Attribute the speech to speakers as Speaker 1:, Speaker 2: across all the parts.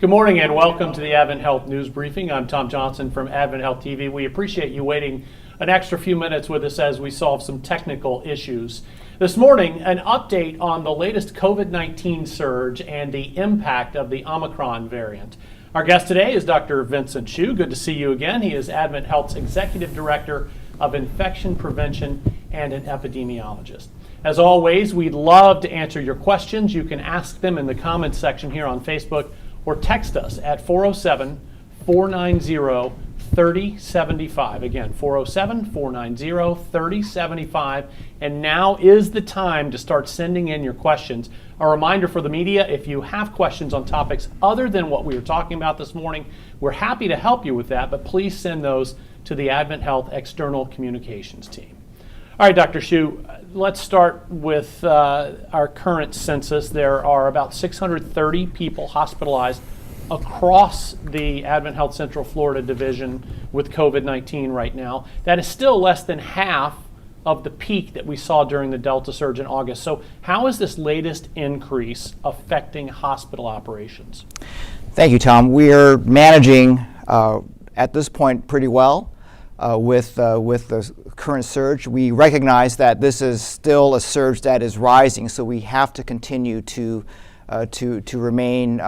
Speaker 1: Good morning and welcome to the AdventHealth News Briefing. I'm Tom Johnson from AdventHealth TV. We appreciate you waiting an extra few minutes with us as we solve some technical issues. This morning, an update on the latest COVID-19 surge and the impact of the Omicron variant. Our guest today is Dr. Vincent Hsu. Good to see you again. He is AdventHealth's Executive Director of Infection Prevention and an epidemiologist. As always, we'd love to answer your questions. You can ask them in the comments section here on Facebook or text us at 407-490-3075. Again, 407-490-3075. And now is the time to start sending in your questions. A reminder for the media, if you have questions on topics other than what we were talking about this morning, we're happy to help you with that, but please send those to the AdventHealth External Communications team. All right, Dr. Hsu, let's start with our current census. There are about 630 people hospitalized across the AdventHealth Central Florida division with COVID-19 right now. That is still less than half of the peak that we saw during the Delta surge in August. So how is this latest increase affecting hospital operations?
Speaker 2: Thank you, Tom. We're managing at this point pretty well. With the current surge, we recognize that this is still a surge that is rising, so we have to continue to remain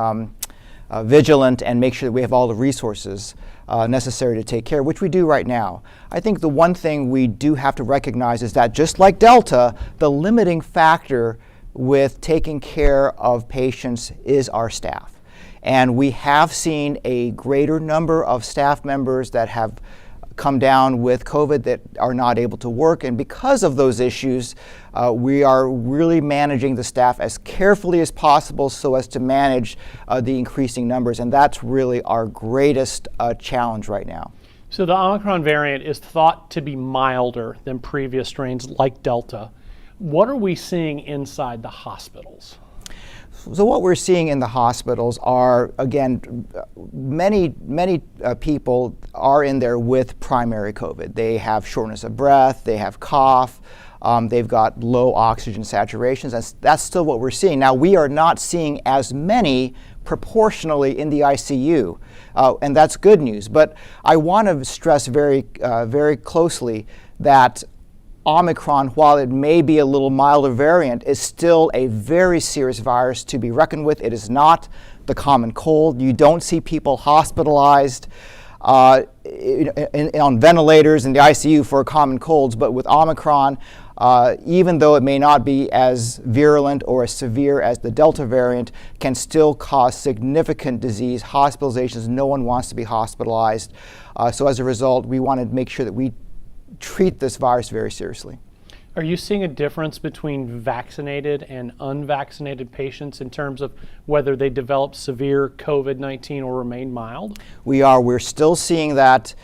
Speaker 2: vigilant and make sure that we have all the resources necessary to take care, which we do right now. I think the one thing we do have to recognize is that just like Delta, the limiting factor with taking care of patients is our staff. And we have seen a greater number of staff members that have come down with COVID that are not able to work, and because of those issues, we are really managing the staff as carefully as possible so as to manage the increasing numbers, and that's really our greatest challenge right now.
Speaker 1: So the Omicron variant is thought to be milder than previous strains like Delta. What are we seeing inside the hospitals?
Speaker 2: So what we're seeing in the hospitals are, again, many people are in there with primary COVID. They have shortness of breath, they have cough, they've got low oxygen saturations. That's still what we're seeing. Now, we are not seeing as many proportionally in the ICU, and that's good news. But I want to stress very closely that Omicron, while it may be a little milder variant, is still a very serious virus to be reckoned with. It is not the common cold. You don't see people hospitalized on ventilators in the ICU for common colds, but with Omicron, even though it may not be as virulent or as severe as the Delta variant, can still cause significant disease, hospitalizations. No one wants to be hospitalized. So as a result, we want to make sure that we treat this virus very seriously.
Speaker 1: Are you seeing a difference between vaccinated and unvaccinated patients in terms of whether they develop severe COVID-19 or remain mild?
Speaker 2: We are. We're still seeing that.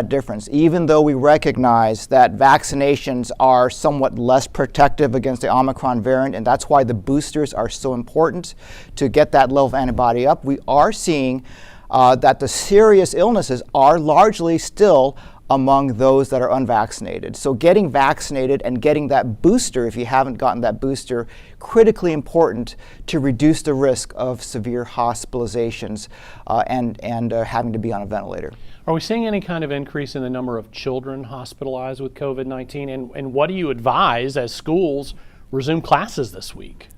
Speaker 2: Difference, even though we recognize that vaccinations are somewhat less protective against the Omicron variant, and that's why the boosters are so important to get that level of antibody up. We are seeing that the serious illnesses are largely still among those that are unvaccinated. So getting vaccinated and getting that booster, if you haven't gotten that booster, critically important to reduce the risk of severe hospitalizations and having to be on a ventilator.
Speaker 1: Are we seeing any kind of increase in the number of children hospitalized with COVID-19? And what do you advise as schools resume classes this week?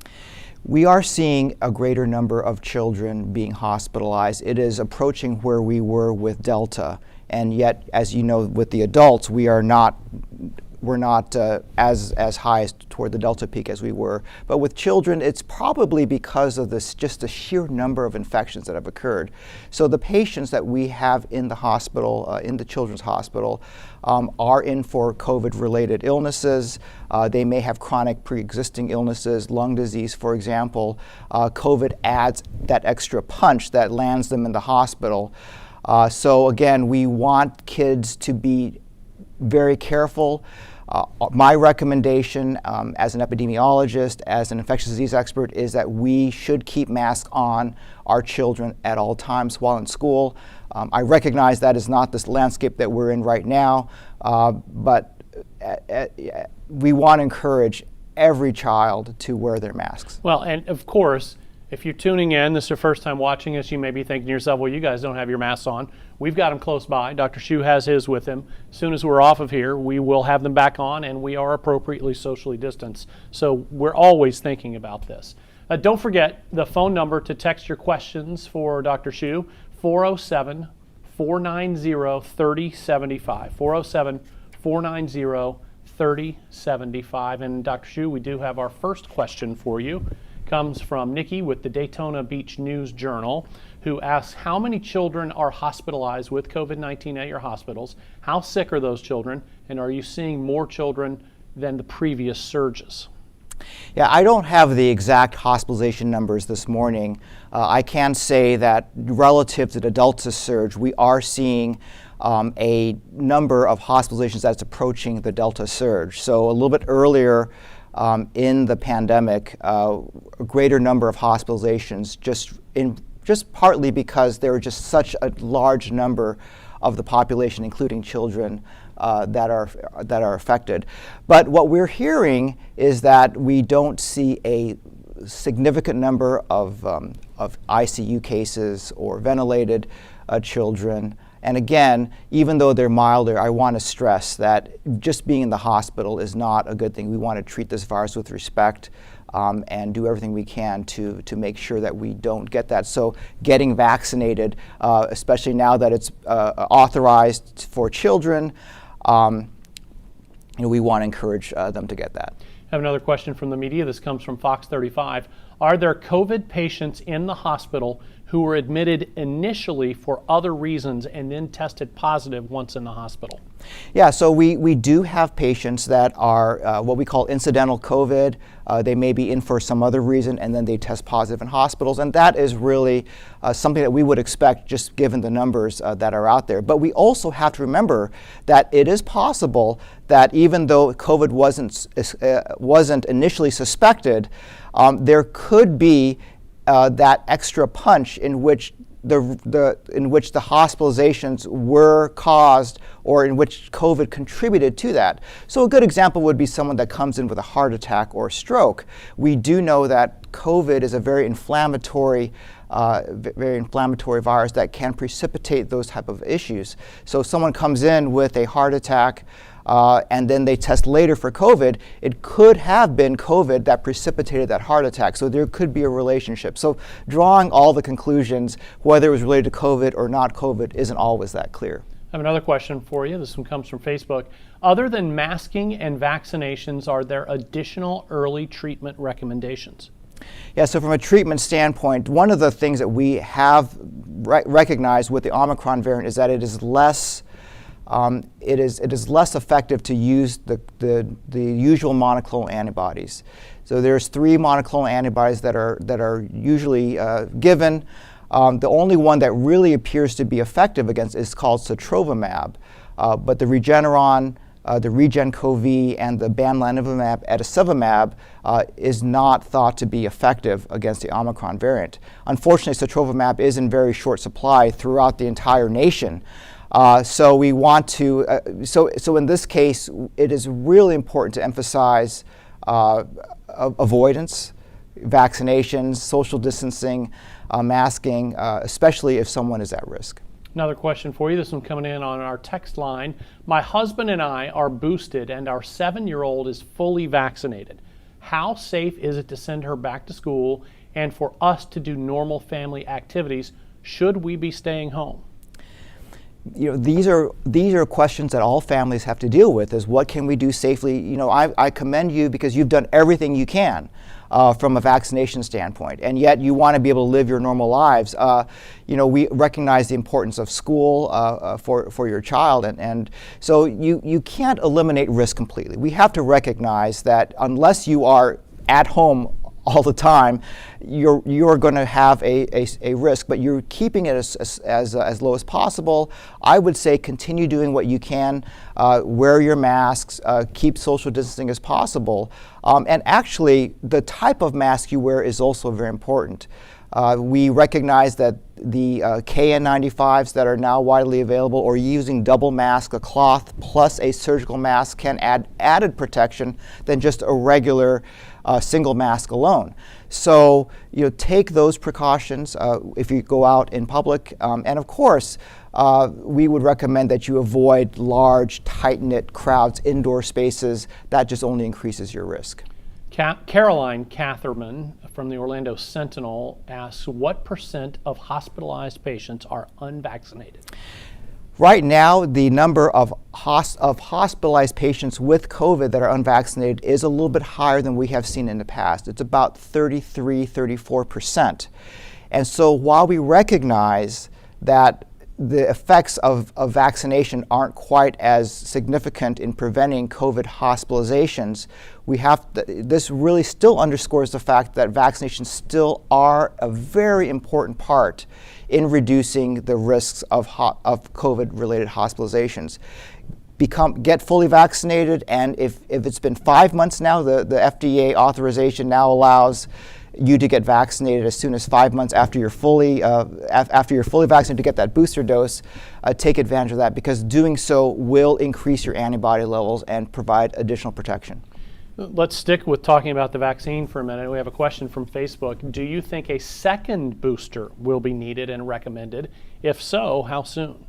Speaker 2: We are seeing a greater number of children being hospitalized. It is approaching where we were with Delta, and yet, as you know, with the adults, we're not as high as toward the Delta peak as we were. But with children, it's probably because of just the sheer number of infections that have occurred. So the patients that we have in the hospital, in the children's hospital, are in for COVID-related illnesses. They may have chronic pre-existing illnesses, lung disease, for example. COVID adds that extra punch that lands them in the hospital. So again, we want kids to be very careful. My recommendation as an epidemiologist, as an infectious disease expert, is that we should keep masks on our children at all times while in school. I recognize that is not this landscape that we're in right now, but we want to encourage every child to wear their masks.
Speaker 1: Well, and of course, If you're tuning in, this is your first time watching us, you may be thinking to yourself, well, you guys don't have your masks on. We've got them close by. Dr. Hsu has his with him. As soon as we're off of here, we will have them back on, and we are appropriately socially distanced. So we're always thinking about this. Don't forget the phone number to text your questions for Dr. Hsu, 407-490-3075. 407-490-3075. And Dr. Hsu, we do have our first question for you. Comes from Nikki with the Daytona Beach News Journal, who asks, how many children are hospitalized with COVID-19 at your hospitals? How sick are those children? And are you seeing more children than the previous surges?
Speaker 2: Yeah, I don't have the exact hospitalization numbers this morning. I can say that relative to the Delta surge, we are seeing a number of hospitalizations that's approaching the Delta surge. So a little bit earlier in the pandemic, a greater number of hospitalizations just partly because there were just such a large number of the population, including children, that are affected. But what we're hearing is that we don't see a significant number of ICU cases or ventilated children. And again, even though they're milder, I want to stress that just being in the hospital is not a good thing. We want to treat this virus with respect and do everything we can to make sure that we don't get that. So getting vaccinated, especially now that it's authorized for children, we want to encourage them to get that.
Speaker 1: I have another question from the media. This comes from Fox 35. Are there COVID patients in the hospital who were admitted initially for other reasons and then tested positive once in the hospital?
Speaker 2: Yeah, so we do have patients that are what we call incidental COVID. They may be in for some other reason and then they test positive in hospitals, and that is really something that we would expect just given the numbers that are out there. But we also have to remember that it is possible that even though COVID wasn't initially suspected, there could be that extra punch in which the hospitalizations were caused or in which COVID contributed to that. So a good example would be someone that comes in with a heart attack or stroke. We do know that COVID is a very inflammatory virus that can precipitate those type of issues. So if someone comes in with a heart attack and then they test later for COVID, it could have been COVID that precipitated that heart attack. So there could be a relationship. So drawing all the conclusions, whether it was related to COVID or not COVID, isn't always that clear.
Speaker 1: I have another question for you. This one comes from Facebook. Other than masking and vaccinations, are there additional early treatment recommendations?
Speaker 2: Yeah, so from a treatment standpoint, one of the things that we have recognized with the Omicron variant is that it is less effective to use the usual monoclonal antibodies. So there's 3 monoclonal antibodies that are usually given. The only one that really appears to be effective against is called sotrovimab, but the Regeneron, the REGEN-COV, and the bamlanivimab etesevimab is not thought to be effective against the Omicron variant. Unfortunately, sotrovimab is in very short supply throughout the entire nation. So we want to, so in this case, it is really important to emphasize avoidance, vaccinations, social distancing, masking, especially if someone is at risk.
Speaker 1: Another question for you. This one coming in on our text line. My husband and I are boosted and our 7-year-old is fully vaccinated. How safe is it to send her back to school and for us to do normal family activities? Should we be staying home?
Speaker 2: These are questions that all families have to deal with, is what can we do safely? I commend you because you've done everything you can from a vaccination standpoint, and yet you want to be able to live your normal lives. We recognize the importance of school for your child, and so you can't eliminate risk completely. We have to recognize that unless you are at home all the time, you're going to have a risk, but you're keeping it as low as possible. I would say continue doing what you can, wear your masks, keep social distancing as possible, and actually the type of mask you wear is also very important. We recognize that the KN95s that are now widely available, or using double mask, a cloth plus a surgical mask, can add added protection than just a regular a single mask alone. So, take those precautions if you go out in public. And of course, we would recommend that you avoid large, tight-knit crowds, indoor spaces. That just only increases your risk.
Speaker 1: Caroline Catherman from the Orlando Sentinel asks, what % of hospitalized patients are unvaccinated?
Speaker 2: Right now, the number of hospitalized patients with COVID that are unvaccinated is a little bit higher than we have seen in the past. It's about 33-34%. And so while we recognize that the effects of vaccination aren't quite as significant in preventing COVID hospitalizations, this really still underscores the fact that vaccinations still are a very important part in reducing the risks of COVID-related hospitalizations. Get fully vaccinated, and if it's been 5 months now, the FDA authorization now allows you to get vaccinated as soon as 5 months after you're fully vaccinated to get that booster dose. Take advantage of that, because doing so will increase your antibody levels and provide additional protection.
Speaker 1: Let's stick with talking about the vaccine for a minute. We have a question from Facebook. Do you think a second booster will be needed and recommended? If so, how soon?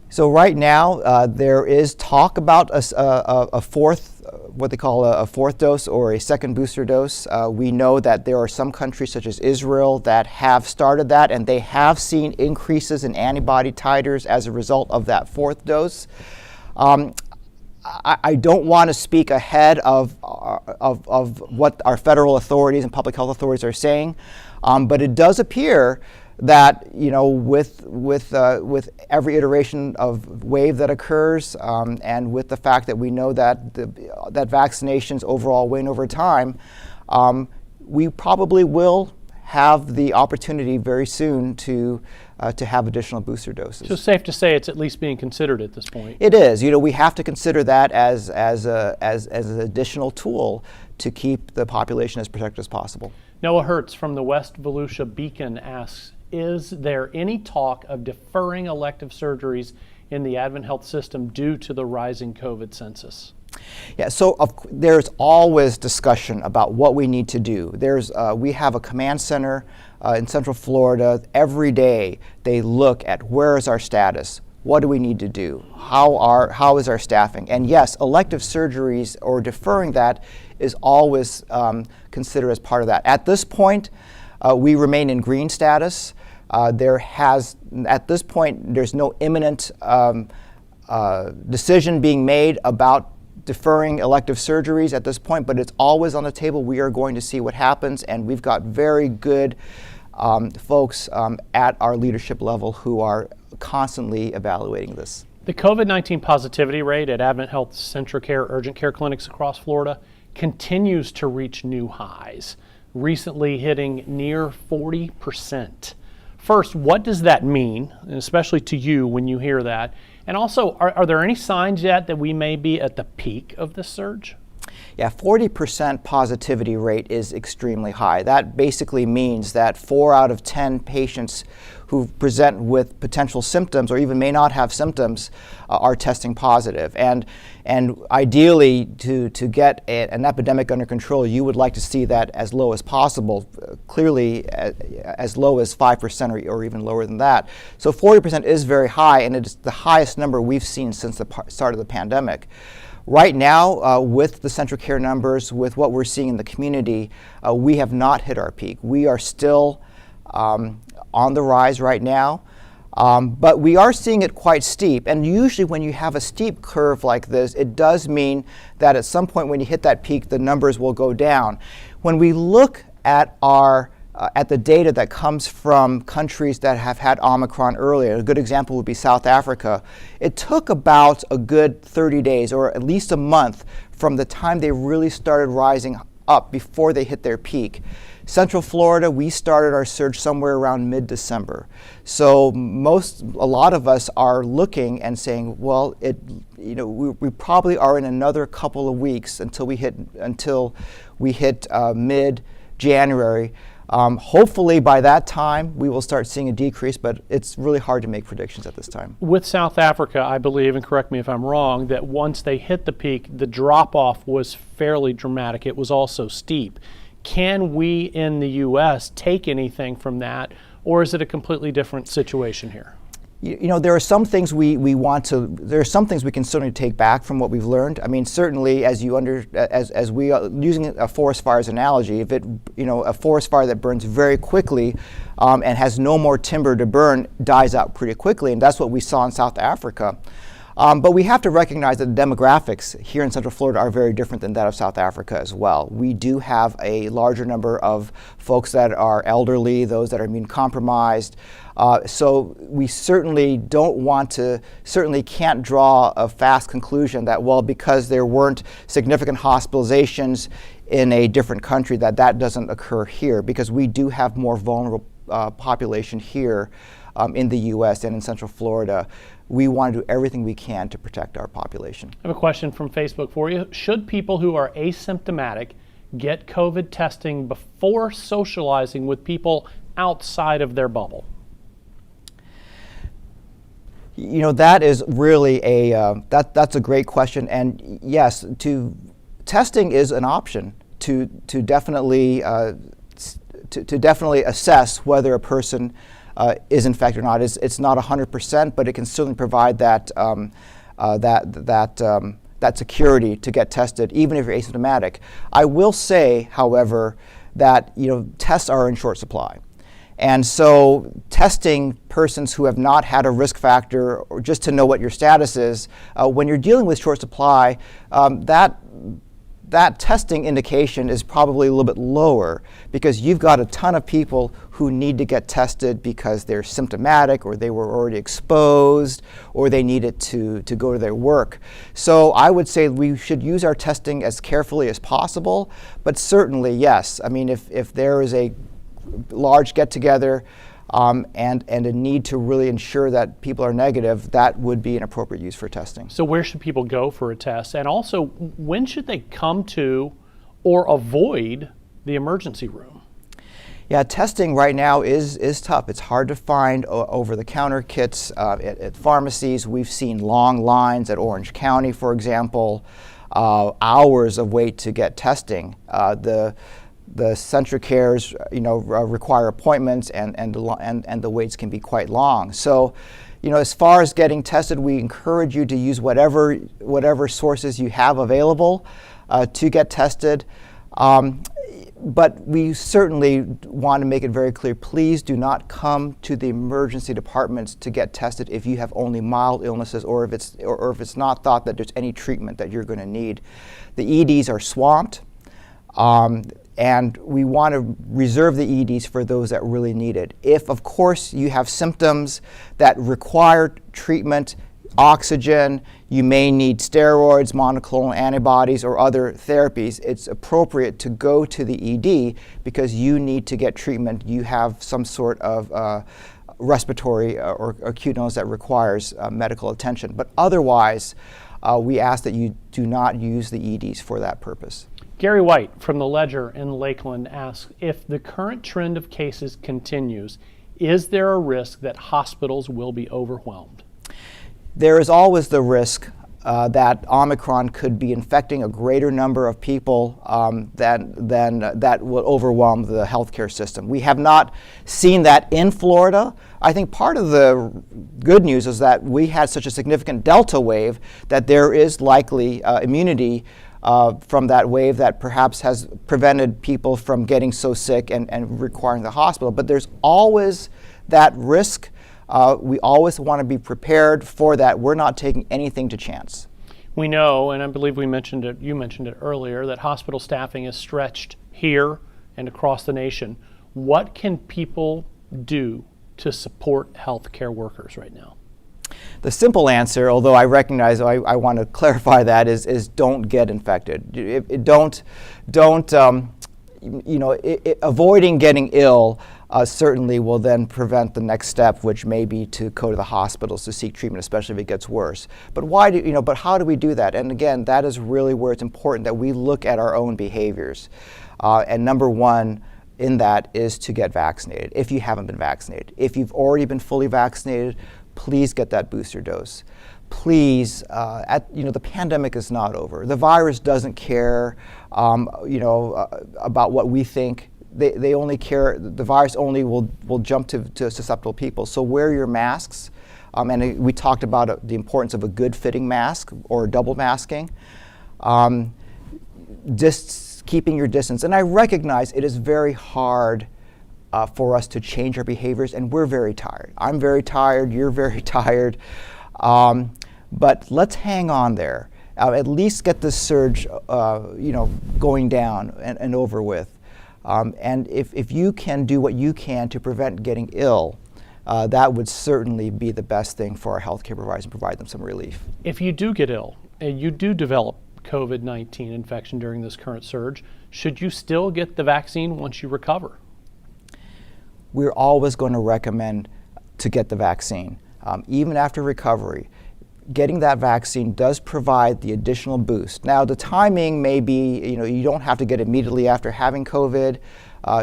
Speaker 2: So right now, there is talk about a fourth, what they call a fourth dose or a second booster dose. We know that there are some countries such as Israel that have started that, and they have seen increases in antibody titers as a result of that fourth dose. I don't want to speak ahead of what our federal authorities and public health authorities are saying, but it does appear that with every iteration of wave that occurs, and with the fact that we know that that vaccinations overall wane over time, we probably will have the opportunity very soon to have additional booster doses.
Speaker 1: So safe to say it's at least being considered at this point.
Speaker 2: It is. We have to consider that as an additional tool to keep the population as protected as possible.
Speaker 1: Noah Hertz from the West Volusia Beacon asks, is there any talk of deferring elective surgeries in the AdventHealth system due to the rising COVID census?
Speaker 2: Yeah, so there's always discussion about what we need to do. We have a command center in Central Florida. Every day they look at where is our status, what do we need to do, how is our staffing, and yes, elective surgeries or deferring that is always considered as part of that. At this point, we remain in green status. At this point, there's no imminent decision being made about deferring elective surgeries at this point, but it's always on the table. We are going to see what happens, and we've got very good folks at our leadership level who are constantly evaluating this.
Speaker 1: The COVID-19 positivity rate at AdventHealth Centricare urgent care clinics across Florida continues to reach new highs, recently hitting near 40%. First, what does that mean, and especially to you when you hear that? And also, are there any signs yet that we may be at the peak of this surge?
Speaker 2: Yeah, 40% positivity rate is extremely high. That basically means that 4 out of 10 patients who present with potential symptoms or even may not have symptoms are testing positive. And ideally, to get an epidemic under control, you would like to see that as low as possible, clearly as low as 5% or even lower than that. So 40% is very high, and it's the highest number we've seen since the start of the pandemic. Right now, with the Centricare numbers, with what we're seeing in the community, we have not hit our peak. We are still on the rise right now, but we are seeing it quite steep. And usually when you have a steep curve like this, it does mean that at some point when you hit that peak, the numbers will go down. When we look at at the data that comes from countries that have had Omicron earlier, a good example would be South Africa. It took about a good 30 days or at least a month from the time they really started rising up before they hit their peak. Central Florida, we started our surge somewhere around mid-December. So a lot of us are looking and saying, well, we probably are in another couple of weeks until we hit mid-January. Hopefully by that time we will start seeing a decrease, but it's really hard to make predictions at this time.
Speaker 1: With South Africa, I believe, and correct me if I'm wrong, that once they hit the peak, the drop-off was fairly dramatic. It was also steep. Can we in the U.S. take anything from that, or is it a completely different situation here?
Speaker 2: You know, there are some things there are some things we can certainly take back from what we've learned. I mean, certainly as we are using a forest fire's analogy, if a forest fire that burns very quickly and has no more timber to burn dies out pretty quickly, and that's what we saw in South Africa. But we have to recognize that the demographics here in Central Florida are very different than that of South Africa as well. We do have a larger number of folks that are elderly, those that are immune compromised. So we certainly can't draw a fast conclusion that, well, because there weren't significant hospitalizations in a different country, that doesn't occur here, because we do have more vulnerable population here in the U.S. and in Central Florida. We want to do everything we can to protect our population.
Speaker 1: I have a question from Facebook for you. Should people who are asymptomatic get COVID testing before socializing with people outside of their bubble?
Speaker 2: You know, that is really that's a great question, and yes, testing is an option to definitely assess whether a person is infected or not. It's not 100%, but it can certainly provide that security to get tested, even if you're asymptomatic. I will say, however, that tests are in short supply. And so testing persons who have not had a risk factor, or just to know what your status is, when you're dealing with short supply, that testing indication is probably a little bit lower, because you've got a ton of people who need to get tested because they're symptomatic, or they were already exposed, or they need it to go to their work. So I would say we should use our testing as carefully as possible, but certainly, yes. I mean, if there is a large get-together and a need to really ensure that people are negative, that would be an appropriate use for testing.
Speaker 1: So where should people go for a test? And also, when should they come to or avoid the emergency room?
Speaker 2: Yeah, testing right now is tough. It's hard to find over-the-counter kits at pharmacies. We've seen long lines at Orange County, for example, hours of wait to get testing. The central cares, require appointments, and the waits can be quite long. So, as far as getting tested, we encourage you to use whatever sources you have available to get tested. But we certainly want to make it very clear: please do not come to the emergency departments to get tested if you have only mild illnesses, or if it's not thought that there's any treatment that you're going to need. The EDs are swamped. And we want to reserve the EDs for those that really need it. If, of course, you have symptoms that require treatment, oxygen, you may need steroids, monoclonal antibodies, or other therapies, it's appropriate to go to the ED because you need to get treatment. You have some sort of respiratory or acute illness that requires medical attention. But otherwise, we ask that you do not use the EDs for that purpose.
Speaker 1: Gary White from the Ledger in Lakeland asks, if the current trend of cases continues, is there a risk that hospitals will be overwhelmed?
Speaker 2: There is always the risk that Omicron could be infecting a greater number of people than that will overwhelm the healthcare system. We have not seen that in Florida. I think part of the good news is that we had such a significant Delta wave that there is likely immunity from that wave that perhaps has prevented people from getting so sick and requiring the hospital. But there's always that risk. We always want to be prepared for that. We're not taking anything to chance.
Speaker 1: We know, and I believe you mentioned it earlier, that hospital staffing is stretched here and across the nation. What can people do to support healthcare workers right now?
Speaker 2: The simple answer, although I recognize I want to clarify that, is don't get infected. Avoiding getting ill certainly will then prevent the next step, which may be to go to the hospitals to seek treatment, especially if it gets worse. But But how do we do that? And again, that is really where it's important that we look at our own behaviors. And number one in that is to get vaccinated if you haven't been vaccinated. If you've already been fully vaccinated, please get that booster dose. Please, the pandemic is not over. The virus doesn't care, about what we think. They only care. The virus only will jump to susceptible people. So wear your masks. And we talked about the importance of a good fitting mask or double masking. Just keeping your distance. And I recognize it is very hard for us to change our behaviors, and we're very tired. I'm very tired. You're very tired. But let's hang on there. At least get this surge, going down and over with. And if you can do what you can to prevent getting ill, that would certainly be the best thing for our healthcare providers and provide them some relief.
Speaker 1: If you do get ill and you do develop COVID-19 infection during this current surge, should you still get the vaccine once you recover?
Speaker 2: We're always going to recommend to get the vaccine, even after recovery. Getting that vaccine does provide the additional boost. Now, the timing may be, you don't have to get it immediately after having COVID.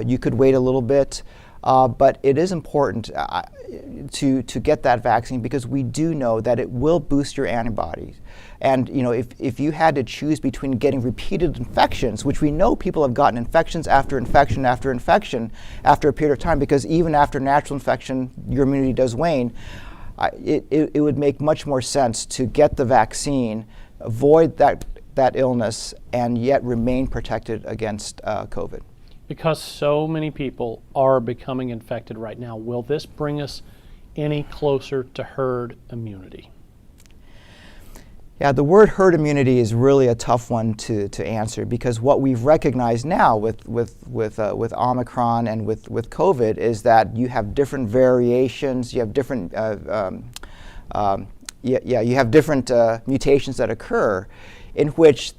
Speaker 2: You could wait a little bit, but it is important to get that vaccine because we do know that it will boost your antibodies. And if you had to choose between getting repeated infections, which we know people have gotten infections after infection after infection after a period of time, because even after natural infection, your immunity does wane. It would make much more sense to get the vaccine, avoid that illness, and yet remain protected against COVID.
Speaker 1: Because so many people are becoming infected right now, will this bring us any closer to herd immunity?
Speaker 2: Yeah, the word herd immunity is really a tough one to answer because what we've recognized now with Omicron and with COVID is that you have different variations, you have different you have different mutations that occur, in which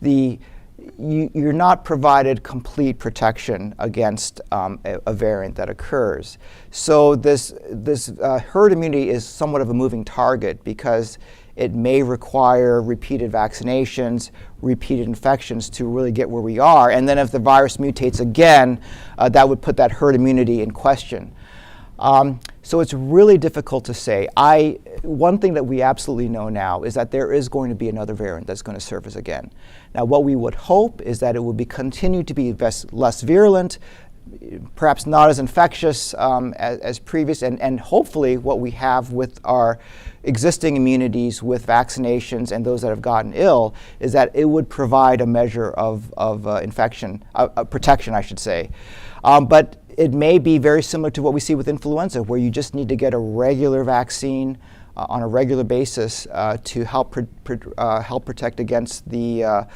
Speaker 2: you're not provided complete protection against a variant that occurs. So this herd immunity is somewhat of a moving target because it may require repeated vaccinations, repeated infections to really get where we are. And then if the virus mutates again, that would put that herd immunity in question. So it's really difficult to say. One thing that we absolutely know now is that there is going to be another variant that's going to surface again. Now, what we would hope is that it will continue to be less virulent, perhaps not as infectious as previous, and hopefully what we have with our existing immunities with vaccinations and those that have gotten ill is that it would provide a measure of protection, I should say. But it may be very similar to what we see with influenza, where you just need to get a regular vaccine on a regular basis to help protect against the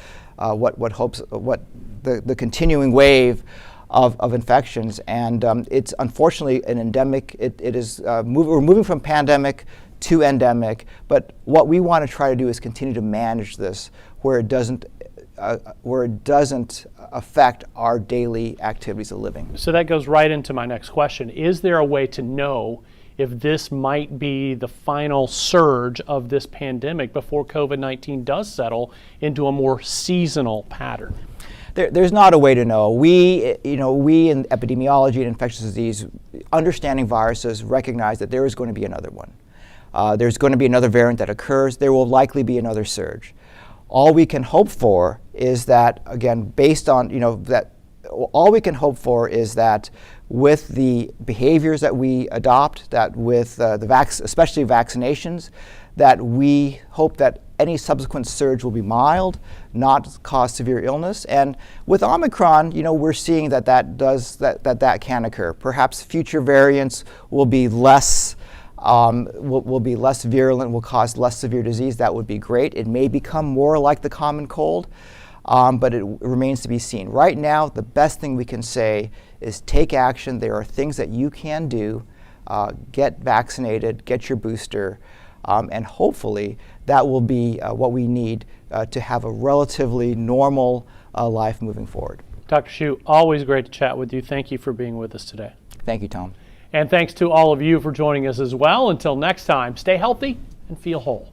Speaker 2: continuing wave of infections. And it's unfortunately an endemic. We're moving from pandemic to endemic, but what we want to try to do is continue to manage this where it doesn't affect our daily activities of living.
Speaker 1: So that goes right into my next question. Is there a way to know if this might be the final surge of this pandemic before COVID-19 does settle into a more seasonal pattern?
Speaker 2: There's not a way to know. We in epidemiology and infectious disease, understanding viruses, recognize that there is going to be another one. There's going to be another variant that occurs. There will likely be another surge. All we can hope for is that, again, based on, all we can hope for is that with the behaviors that we adopt, that with especially vaccinations, that we hope that any subsequent surge will be mild, not cause severe illness. And with Omicron, we're seeing that can occur. Perhaps future variants will be less virulent, will cause less severe disease. That would be great. It may become more like the common cold, but it remains to be seen. Right now, the best thing we can say is take action. There are things that you can do. Get vaccinated, get your booster, and hopefully that will be what we need to have a relatively normal life moving forward.
Speaker 1: Dr. Hsu, always great to chat with you. Thank you for being with us today.
Speaker 2: Thank you, Tom.
Speaker 1: And thanks to all of you for joining us as well. Until next time, stay healthy and feel whole.